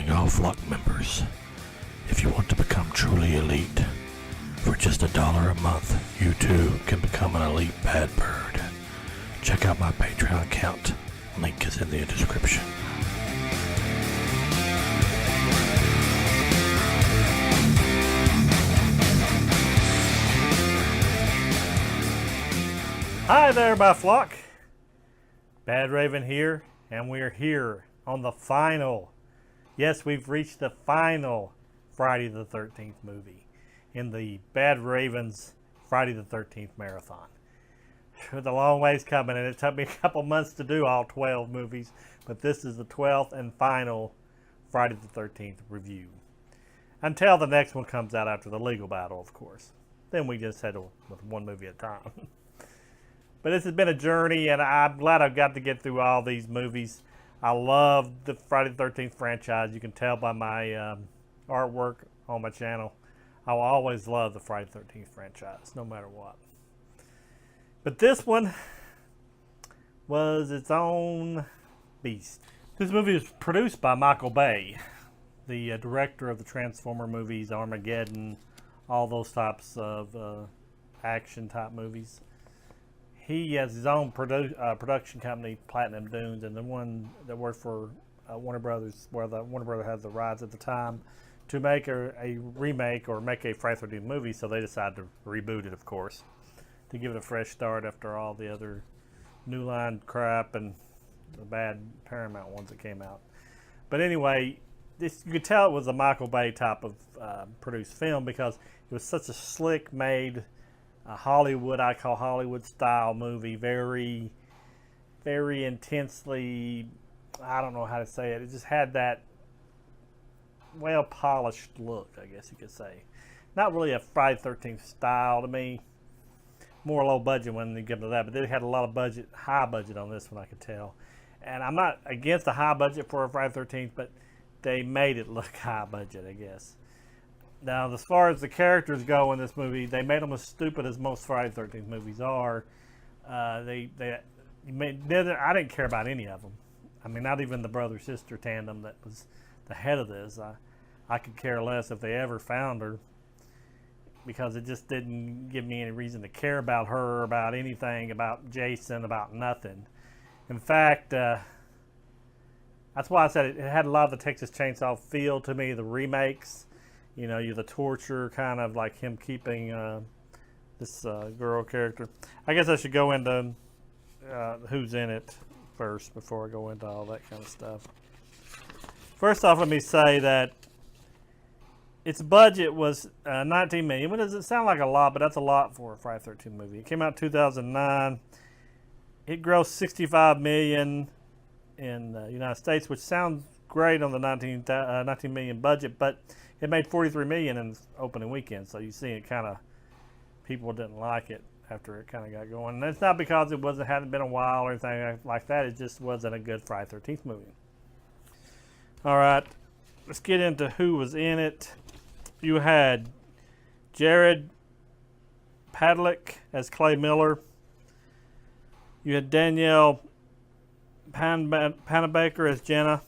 telling all flock members, if you want to become truly elite, for just $1 a month, you too can become an elite bad bird. Check out my Patreon account. Link is in the description. Hi there, my flock. Badraven here, and we're here on the final. Yes, we've reached the final Friday the 13th movie in the Badraven's Friday the 13th marathon. It was a long ways coming, and it took me a couple months to do all 12 movies, but this is the 12th and final Friday the 13th review. Until the next one comes out after the legal battle, of course. Then we just head with one movie at a time. But this has been a journey, and I'm glad I've got to get through all these movies. I love the Friday the 13th franchise. You can tell by my artwork on my channel. I will always love the Friday the 13th franchise, no matter what. But this one was its own beast. This movie was produced by Michael Bay, the director of the Transformer movies, Armageddon, all those types of action-type movies. He has his own production company, Platinum Dunes, and the one that worked for Warner Brothers, where Warner Brothers had the rights at the time, to make a remake or make a Friday the 13th movie, so they decided to reboot it, of course, to give it a fresh start after all the other New Line crap and the bad Paramount ones that came out. But anyway, you could tell it was a Michael Bay type of produced film because it was such a slick made, Hollywood, I call Hollywood style movie, very, very intensely, I don't know how to say it. It just had that well polished look, I guess you could say. Not really a Friday the 13th style to me. More low budget when they give to that, but they had a lot of budget, high budget on this one, I could tell. And I'm not against the high budget for a Friday the 13th, but they made it look high budget, I guess. Now, as far as the characters go in this movie, they made them as stupid as most Friday the 13th movies are. I didn't care about any of them. I mean, not even the brother-sister tandem that was the head of this. I could care less if they ever found her, because it just didn't give me any reason to care about her, about anything, about Jason, about nothing. In fact, that's why I said it had a lot of the Texas Chainsaw feel to me, the remakes. You know, the torture, kind of like him keeping this girl character. I guess I should go into who's in it first before I go into all that kind of stuff. First off, let me say that its budget was $19 million. It doesn't sound like a lot, but that's a lot for a Friday the 13th movie. It came out in 2009. It grossed $65 million in the United States, which sounds great on the $19 million budget, but it made $43 million in its opening weekend. So you see, it kind of, people didn't like it after it kind of got going. And it's not because it hadn't been a while or anything like that. It just wasn't a good Friday the 13th movie. All right, let's get into who was in it. You had Jared Padalecki as Clay Miller. You had Danielle Panabaker as Jenna.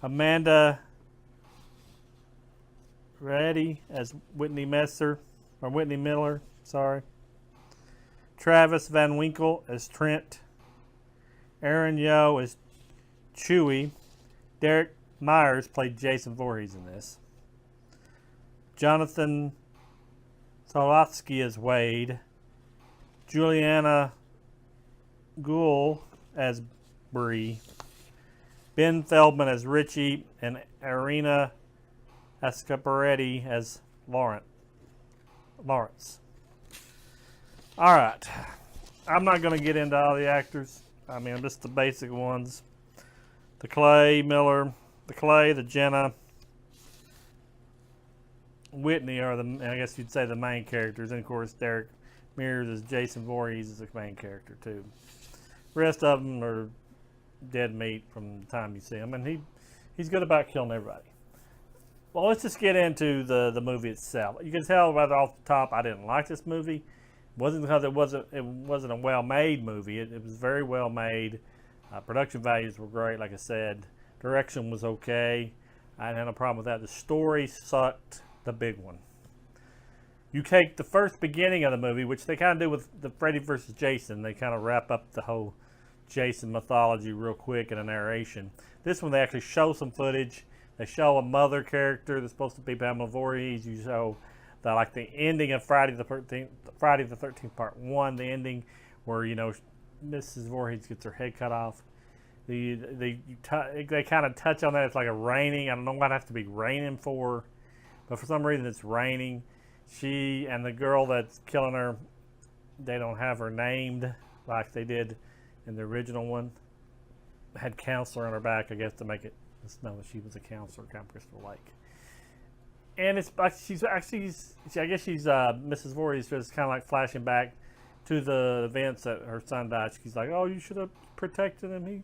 Amanda Reddy as Whitney Miller, sorry. Travis Van Winkle as Trent. Aaron Yo as Chewie. Derek Myers played Jason Voorhees in this. Jonathan Solotsky as Wade. Juliana Gould as Bree. Ben Feldman as Richie, and Irina Escaparetti as Lawrence. All right. I'm not going to get into all the actors. I mean, just the basic ones. The Clay Miller, the Jenna, Whitney are I guess you'd say the main characters. And of course, Derek Mears as Jason Voorhees is the main character too. The rest of them are dead meat from the time you see him, and he's good about killing everybody. Well, let's just get into the movie itself. You can tell right off the top I didn't like this movie. It wasn't because it wasn't a well-made movie. It was very well made. Production values were great, like I said. Direction was okay. I didn't have no problem with that. The story sucked, the big one. You take the first beginning of the movie, which they kind of do with the Freddy versus Jason. They kind of wrap up the whole Jason mythology real quick in a narration. This one, they actually show some footage. They show a mother character that's supposed to be Pamela Voorhees. You show like the ending of Friday the 13th Part 1, the ending where, you know, Mrs. Voorhees gets her head cut off. They kind of touch on that. It's like a raining. I don't know what it has to be raining for, but for some reason it's raining. She and the girl that's killing her, they don't have her named like they did in the original one. Had counselor on her back, I guess, to make it know that she was a counselor at Camp Crystal Lake. And it's like I guess she's Mrs. Voorhees, just kind of like flashing back to the events that her son died. She's like, "Oh, you should have protected him.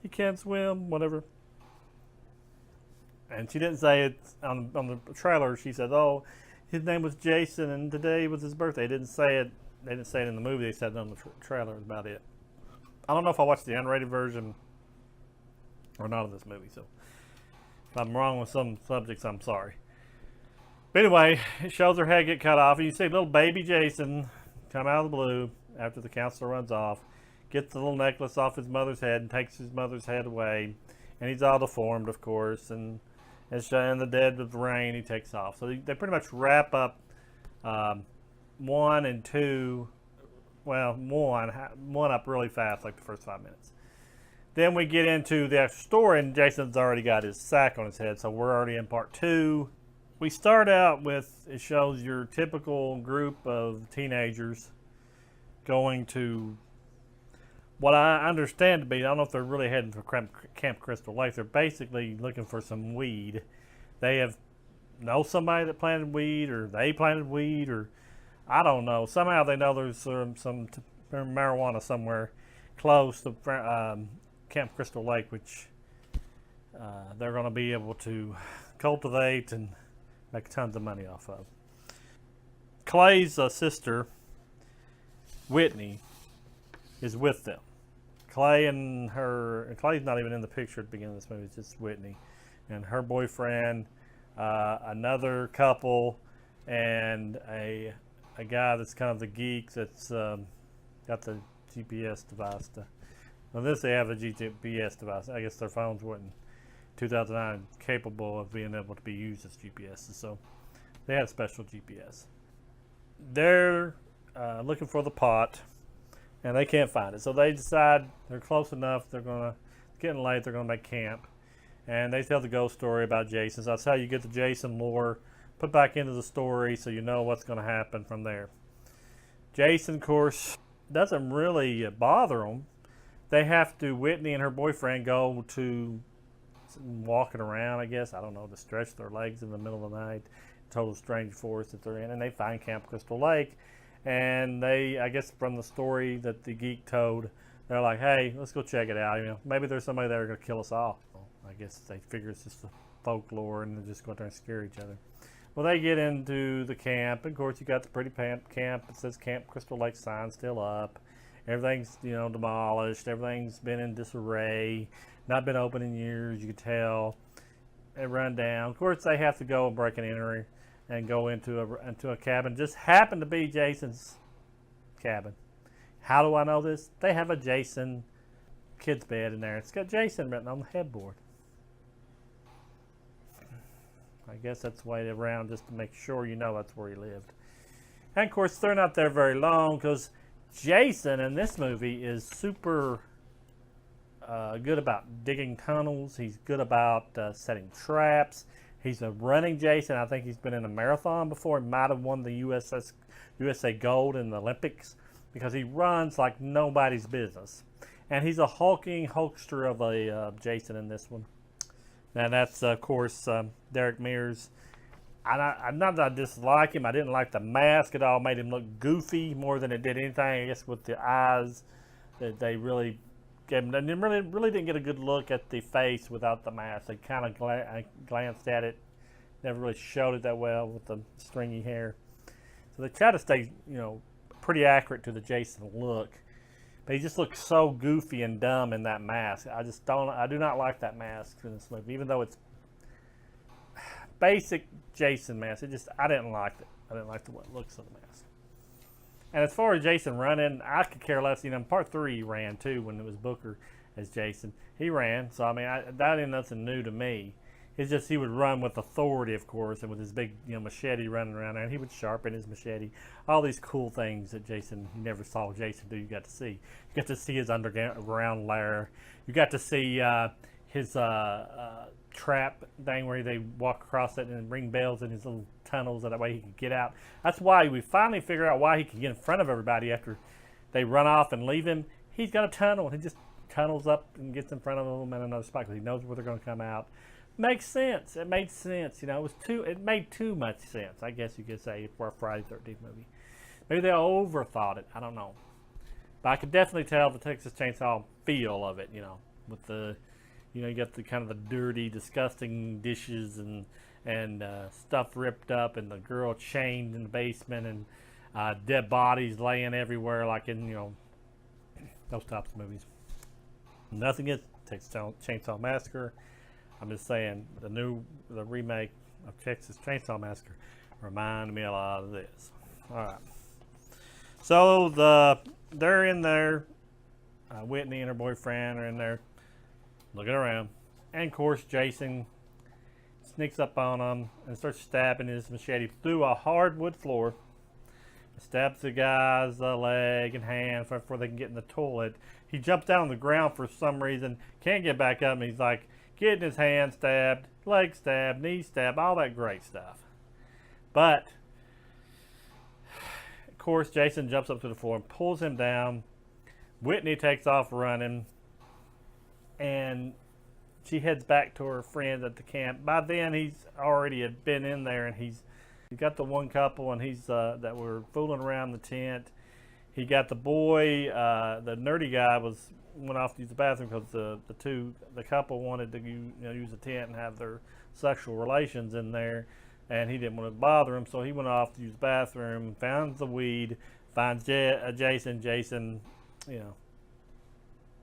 He can't swim, whatever." And she didn't say it on the trailer. She said, "Oh, his name was Jason, and today was his birthday." They didn't say it. They didn't say it in the movie. They said it on the trailer. That's about it. I don't know if I watched the unrated version or not of this movie. So if I'm wrong with some subjects, I'm sorry. But anyway, it shows her head get cut off. And you see little baby Jason come out of the blue after the counselor runs off, gets the little necklace off his mother's head and takes his mother's head away. And he's all deformed, of course. And in the dead of the rain, he takes off. So they pretty much wrap up 1 and 2. Well, one up really fast, like the first 5 minutes. Then we get into the actual story, and Jason's already got his sack on his head, so we're already in part 2. We start out with, it shows your typical group of teenagers going to what I understand to be, I don't know if they're really heading for Camp Crystal Lake. They're basically looking for some weed. They know somebody that planted weed, or they planted weed, or I don't know. Somehow they know there's some marijuana somewhere close to Camp Crystal Lake, which they're going to be able to cultivate and make tons of money off of. Clay's sister, Whitney, is with them. Clay's not even in the picture at the beginning of this movie. It's just Whitney and her boyfriend, another couple, and a guy that's kind of the geek that's got the GPS device. Well, they have a GPS device. I guess their phones weren't 2009 capable of being able to be used as GPSs, so they had a special GPS. They're looking for the pot, and they can't find it. So they decide they're close enough. It's getting late. They're gonna make camp, and they tell the ghost story about Jason. So that's how you get the Jason lore put back into the story, so you know what's going to happen from there. Jason, of course, doesn't really bother them. They have to, Whitney and her boyfriend go to walking around, I guess, I don't know, to stretch their legs in the middle of the night, total strange forest that they're in, and they find Camp Crystal Lake. And they, I guess from the story that the geek told, they're like, "Hey, let's go check it out. You know, maybe there's somebody there going to kill us all." I guess they figure it's just the folklore, and they're just going to try and scare each other. Well, they get into the camp. Of course, you got the pretty camp. It says Camp Crystal Lake sign still up. Everything's, demolished. Everything's been in disarray. Not been open in years, you could tell. It run down. Of course, they have to go and break and enter and go into a cabin. Just happened to be Jason's cabin. How do I know this? They have a Jason kid's bed in there. It's got Jason written on the headboard. I guess that's the way around, just to make sure you know that's where he lived. And of course, they're not there very long, because Jason in this movie is super good about digging tunnels. He's good about setting traps. He's a running Jason. I think he's been in a marathon before. He might have won the USA Gold in the Olympics, because he runs like nobody's business. And he's a hulking hulkster of a Jason in this one. And that's, of course, Derek Mears. Not that I dislike him. I didn't like the mask at all. Made him look goofy more than it did anything. I guess with the eyes that they really gave him. And really didn't get a good look at the face without the mask. They kind of glanced at it. Never really showed it that well with the stringy hair. So they try to stay, pretty accurate to the Jason look. But he just looks so goofy and dumb in that mask. I do not like that mask in this movie, even though it's basic Jason mask. I didn't like it. I didn't like the looks of the mask. And as far as Jason running, I could care less. In part 3 he ran too when it was Booker as Jason. He ran, so I mean, that ain't nothing new to me. It's just he would run with authority, of course, and with his big, machete running around there, and he would sharpen his machete. All these cool things that you never saw Jason do, you got to see. You got to see his underground lair. You got to see his trap thing where they walk across it and ring bells in his little tunnels, so that way he could get out. That's why we finally figured out why he could get in front of everybody after they run off and leave him. He's got a tunnel. He just tunnels up and gets in front of them in another spot because he knows where they're going to come out. Makes sense. It made sense. It made too much sense, I guess you could say, for a Friday the 13th movie. Maybe they overthought it. I don't know. But I could definitely tell the Texas Chainsaw feel of it, with the, you got the kind of the dirty, disgusting dishes and stuff ripped up and the girl chained in the basement and dead bodies laying everywhere like in, those types of movies. Nothing against Texas Chainsaw Massacre. I'm just saying the remake of Texas Chainsaw Massacre reminded me a lot of this. All right. So they're in there. Whitney and her boyfriend are in there looking around. And of course, Jason sneaks up on them and starts stabbing his machete through a hardwood floor. Stabs the guy's leg and hand before they can get in the toilet. He jumps down on the ground for some reason, can't get back up, and he's like getting his hand stabbed, leg stabbed, knee stabbed, all that great stuff. But, of course, Jason jumps up to the floor and pulls him down. Whitney takes off running, and she heads back to her friends at the camp. By then, he's already had been in there, and he's got the one couple, and he's that were fooling around the tent. He got the boy, the nerdy guy went off to use the bathroom because the couple wanted to use the tent and have their sexual relations in there, and he didn't want to bother him, so he went off to use the bathroom, finds the weed, finds Jason. Jason,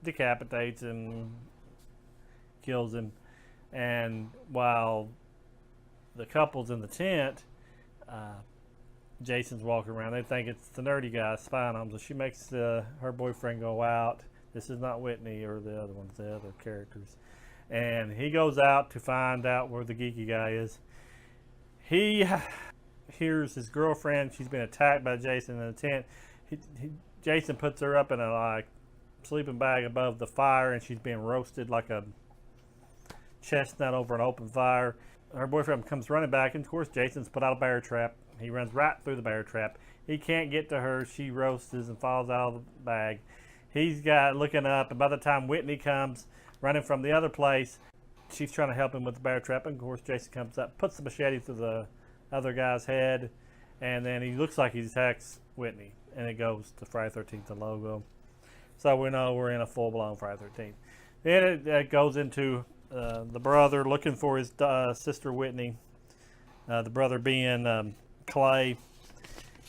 decapitates him, kills him, and while the couple's in the tent, Jason's walking around. They think it's the nerdy guy spying on them, so she makes her boyfriend go out. This is not Whitney or the other ones, the other characters. And he goes out to find out where the geeky guy is. He hears his girlfriend. She's been attacked by Jason in the tent. Jason puts her up in a sleeping bag above the fire, and she's being roasted like a chestnut over an open fire. Her boyfriend comes running back, and of course Jason's put out a bear trap. He runs right through the bear trap. He can't get to her. She roasts and falls out of the bag. He's got looking up, and by the time Whitney comes running from the other place, she's trying to help him with the bear trap. And of course Jason comes up, puts the machete through the other guy's head, and then he looks like he attacks Whitney, and it goes to Friday 13th, the logo. So we know we're in a full-blown Friday 13th. Then it goes into the brother looking for his sister Whitney, the brother being Clay,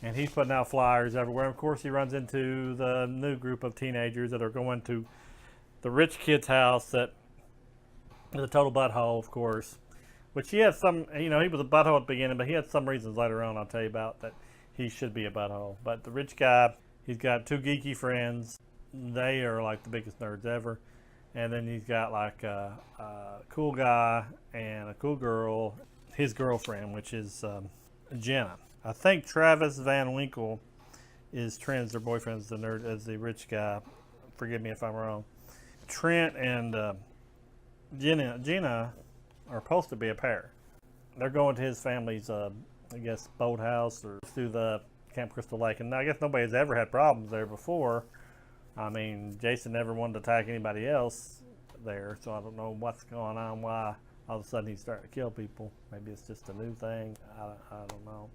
and he's putting out flyers everywhere. Of course, he runs into the new group of teenagers that are going to the rich kid's house that is a total butthole, of course. Which he had some, he was a butthole at the beginning, but he had some reasons later on I'll tell you about that he should be a butthole. But the rich guy, he's got two geeky friends. They are like the biggest nerds ever. And then he's got like a cool guy and a cool girl, his girlfriend, which is Jenna. I think Travis Van Winkle is Trent's their boyfriend as the nerd, as the rich guy. Forgive me if I'm wrong. Trent and Jenna are supposed to be a pair. They're going to his family's, boathouse or through the Camp Crystal Lake. And I guess nobody's ever had problems there before. I mean, Jason never wanted to attack anybody else there, so I don't know what's going on, why all of a sudden he's starting to kill people. Maybe it's just a new thing. I don't know.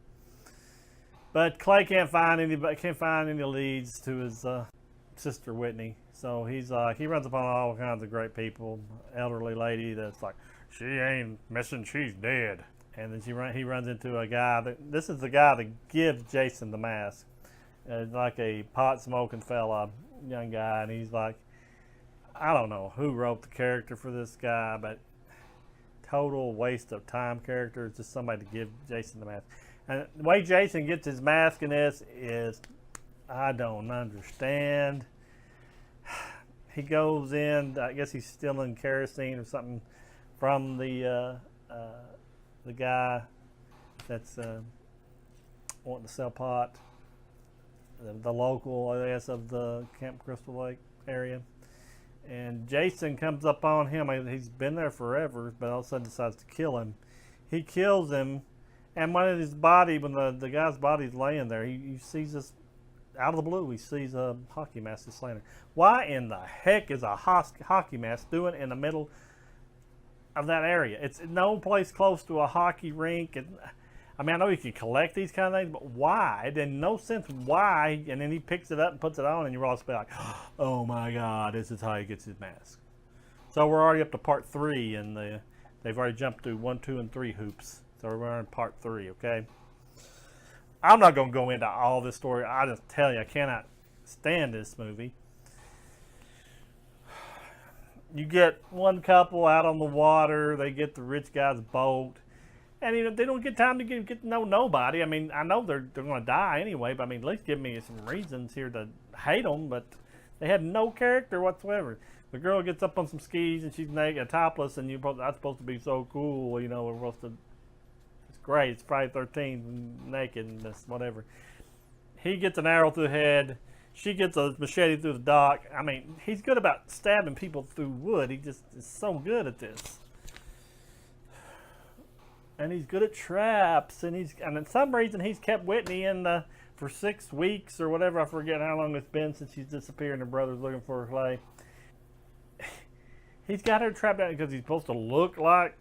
But Clay can't find any leads to his sister Whitney. So he runs upon all kinds of great people. Elderly lady that's like, she ain't missing, she's dead. And then he runs into a guy this is the guy that gives Jason the mask. Like a pot smoking fella, young guy, and he's like, I don't know who wrote the character for this guy, but total waste of time character. It's just somebody to give Jason the mask. And the way Jason gets his mask in this is, I don't understand. He goes in, I guess he's stealing kerosene or something from the guy that's wanting to sell pot, the local, I guess, of the Camp Crystal Lake area. And Jason comes up on him. He's been there forever, but all of a sudden decides to kill him. He kills him, and when his body, when the guy's body's laying there, he sees this out of the blue. He sees a hockey mask just laying there. Why in the heck is a hockey mask doing in the middle of that area? It's no place close to a hockey rink. And I mean, I know you can collect these kind of things, but why? It didn't no sense why. And then he picks it up and puts it on, and you're all like, "Oh my God, this is how he gets his mask." So we're already up to part 3, and they've already jumped through 1, 2, and 3 hoops. So we're in part 3. Okay. I'm not going to go into all this story. I just tell you, I cannot stand this movie. You get one couple out on the water. They get the rich guy's boat. And they don't get time to get to know nobody. I mean, I know they're going to die anyway, but I mean, at least give me some reasons here to hate them. But they had no character whatsoever. The girl gets up on some skis and she's naked, topless, and that's supposed to be so cool. You know, we're supposed to. It's great. It's Friday 13th, naked and this whatever. He gets an arrow through the head. She gets a machete through the dock. I mean, he's good about stabbing people through wood. He just is so good at this. And he's good at traps, and for some reason he's kept Whitney in for 6 weeks or whatever. I forget how long it's been since she's disappeared and her brother's looking for her clay. He's got her trapped down because he's supposed to look like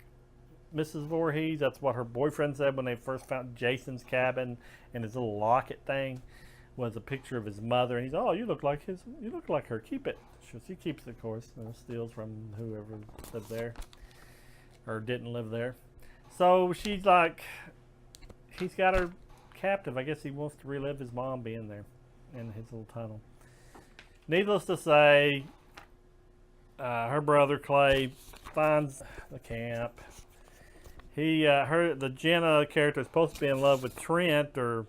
Mrs. Voorhees. That's what her boyfriend said when they first found Jason's cabin, and his little locket thing was a picture of his mother. And he's, "Oh, you look like her. Keep it." She keeps it, of course, and steals from whoever lived there or didn't live there. So she's like, he's got her captive. I guess he wants to relive his mom being there in his little tunnel. Needless to say, her brother Clay finds the camp. The Jenna character is supposed to be in love with Trent, Just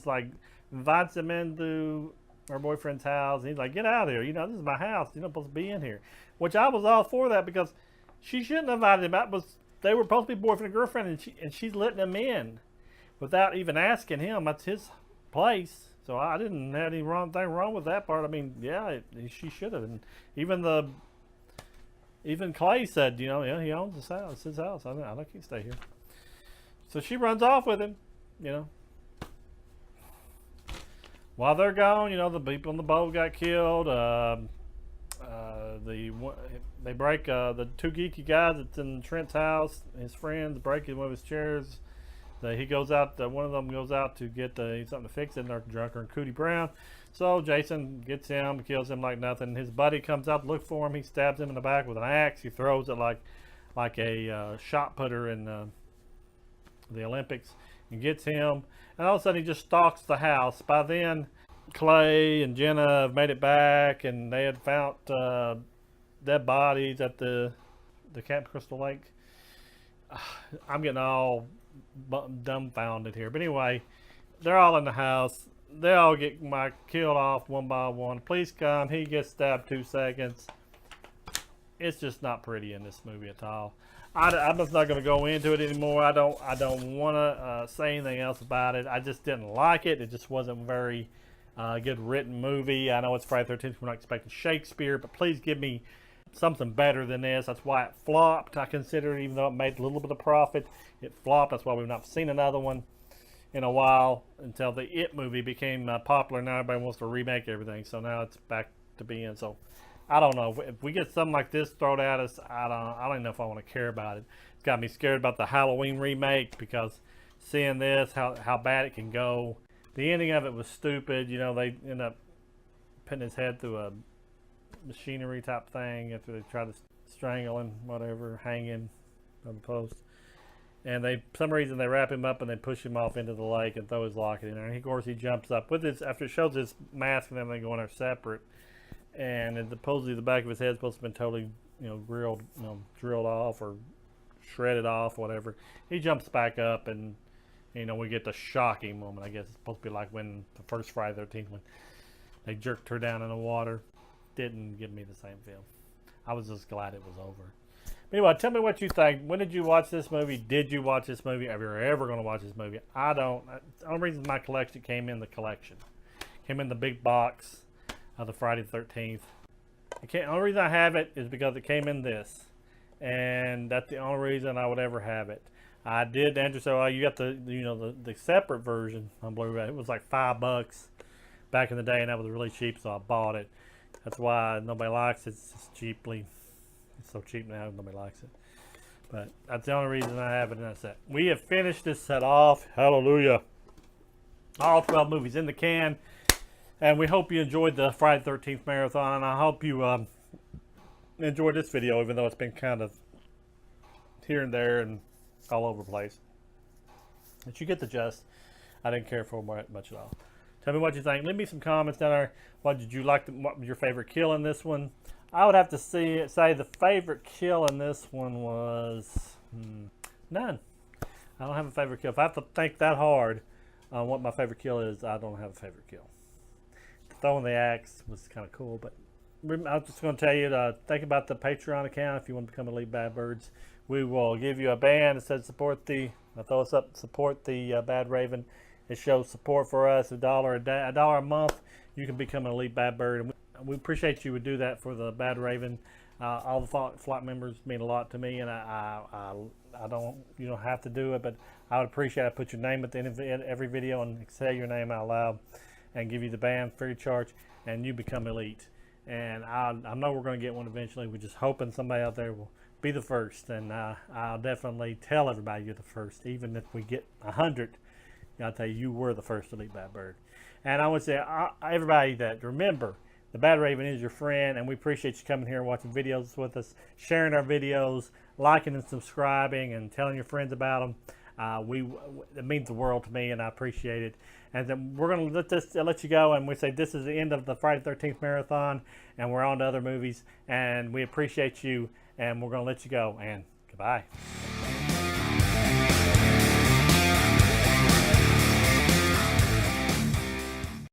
like invites him into her boyfriend's house. And he's like, "Get out of here! This is my house. You're not supposed to be in here." Which I was all for that because she shouldn't have invited him out. They were supposed to be boyfriend and girlfriend, and she's letting him in without even asking him. That's his place. So I didn't have anything wrong with that part. I mean, yeah, she should have. And even Clay said, he owns this house. It's his house. I can't stay here. So she runs off with him, While they're gone, the people on the boat got killed. They break the 2 geeky guys that's in Trent's house. His friends break one of his chairs. He goes out. One of them goes out to get something to fix it. And they're drunker and Cootie Brown. So Jason gets him, kills him like nothing. His buddy comes out to look for him. He stabs him in the back with an axe. He throws it like a shot putter in the Olympics, and gets him. And all of a sudden he just stalks the house. By then, Clay and Jenna have made it back, and they had found dead bodies at the Camp Crystal Lake. I'm getting all dumbfounded here, but anyway, they're all in the house. They all get killed off one by one. Police come. He gets stabbed 2 seconds. It's just not pretty in this movie at all. I'm just not going to go into it anymore. I don't want to say anything else about it. I just didn't like it. It just wasn't very good written movie. I know it's Friday 13th. We're not expecting Shakespeare, but please give me something better than this. That's why it flopped. I consider it, even though it made a little bit of profit, it flopped. That's why we've not seen another one in a while until the It movie became popular. Now everybody wants to remake everything, so now it's back to being. So I don't know if we get something like this thrown at us. I don't even know if I want to care about it. It's got me scared about the Halloween remake because seeing this, how bad it can go. The ending of it was stupid. They end up putting his head through a machinery type thing after they try to strangle him, whatever, hang him on the post. And for some reason they wrap him up and they push him off into the lake and throw his locket in there. And of course he jumps up with his, after it shows his mask and everything going there separate. And supposedly the back of his head is supposed to have been totally, drilled off or shredded off, whatever. He jumps back up and, we get the shocking moment. I guess it's supposed to be like when the first Friday the 13th, when they jerked her down in the water. Didn't give me the same feel. I was just glad it was over. But anyway, tell me what you think. When did you watch this movie? Did you watch this movie? Are you ever going to watch this movie? I don't. The only reason my collection came in the big box of the Friday the 13th. The only reason I have it is because it came in this. And that's the only reason I would ever have it. I did, Andrew, so you got the separate version on Blu-ray. It was like $5 back in the day, and that was really cheap, so I bought it. That's why nobody likes it. It's just cheaply. It's so cheap now, nobody likes it. But that's the only reason I have it, and that's it. We have finished this set off. Hallelujah. All 12 movies in the can. And we hope you enjoyed the Friday the 13th marathon. And I hope you enjoyed this video, even though it's been kind of here and there and all over the place. But you get the gist. I didn't care for it much at all. Tell me what you think. Leave me some comments down there. What did you like? What was your favorite kill in this one? I would have to say the favorite kill in this one was none. I don't have a favorite kill. If I have to think that hard on what my favorite kill is, I don't have a favorite kill. Throwing the axe was kind of cool, but I'm just going to tell you to think about the Patreon account if you want to become Elite Bad Birds. We will give you a band that says support the Bad Raven. It shows support for us, $1 a month. You can become an Elite Bad Bird, and we appreciate you would do that for the Bad Raven. All the flock members mean a lot to me, and you don't have to do it, but I would appreciate it. Put your name at the end of every video and say your name out loud, and give you the band free of charge, and you become Elite. And I know we're going to get one eventually. We're just hoping somebody out there will be the first, and I'll definitely tell everybody you're the first, even if we get 100. I'll tell you, you were the first Elite Bad Bird. And I would say, everybody, that remember, the Bad Raven is your friend, and we appreciate you coming here and watching videos with us, sharing our videos, liking and subscribing, and telling your friends about them. It means the world to me, and I appreciate it. And then we're going to let you go, and we say this is the end of the Friday the 13th marathon, and we're on to other movies, and we appreciate you, and we're going to let you go, and goodbye.